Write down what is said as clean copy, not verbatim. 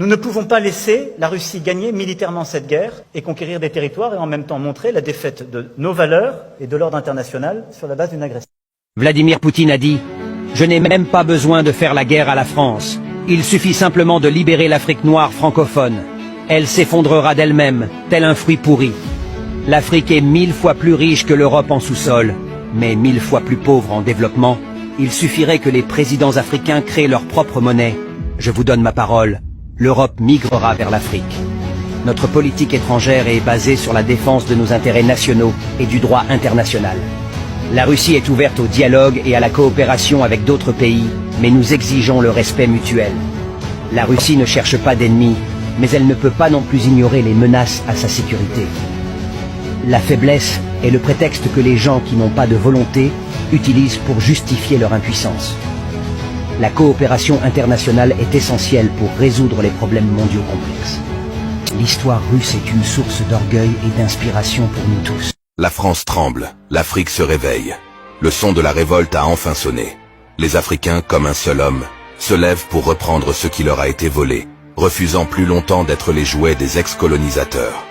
Nous ne pouvons pas laisser la Russie gagner militairement cette guerre et conquérir des territoires et en même temps montrer la défaite de nos valeurs et de l'ordre international sur la base d'une agression. Vladimir Poutine a dit « Je n'ai même pas besoin de faire la guerre à la France. Il suffit simplement de libérer l'Afrique noire francophone. Elle s'effondrera d'elle-même, tel un fruit pourri. L'Afrique est 1000 fois plus riche que l'Europe en sous-sol, mais 1000 fois plus pauvre en développement. Il suffirait que les présidents africains créent leur propre monnaie. Je vous donne ma parole, l'Europe migrera vers l'Afrique. Notre politique étrangère est basée sur la défense de nos intérêts nationaux et du droit international. La Russie est ouverte au dialogue et à la coopération avec d'autres pays, mais nous exigeons le respect mutuel. La Russie ne cherche pas d'ennemis, mais elle ne peut pas non plus ignorer les menaces à sa sécurité. La faiblesse est le prétexte que les gens qui n'ont pas de volonté utilisent pour justifier leur impuissance. La coopération internationale est essentielle pour résoudre les problèmes mondiaux complexes. L'histoire russe est une source d'orgueil et d'inspiration pour nous tous. La France tremble, l'Afrique se réveille. Le son de la révolte a enfin sonné. Les Africains, comme un seul homme, se lèvent pour reprendre ce qui leur a été volé, refusant plus longtemps d'être les jouets des ex-colonisateurs.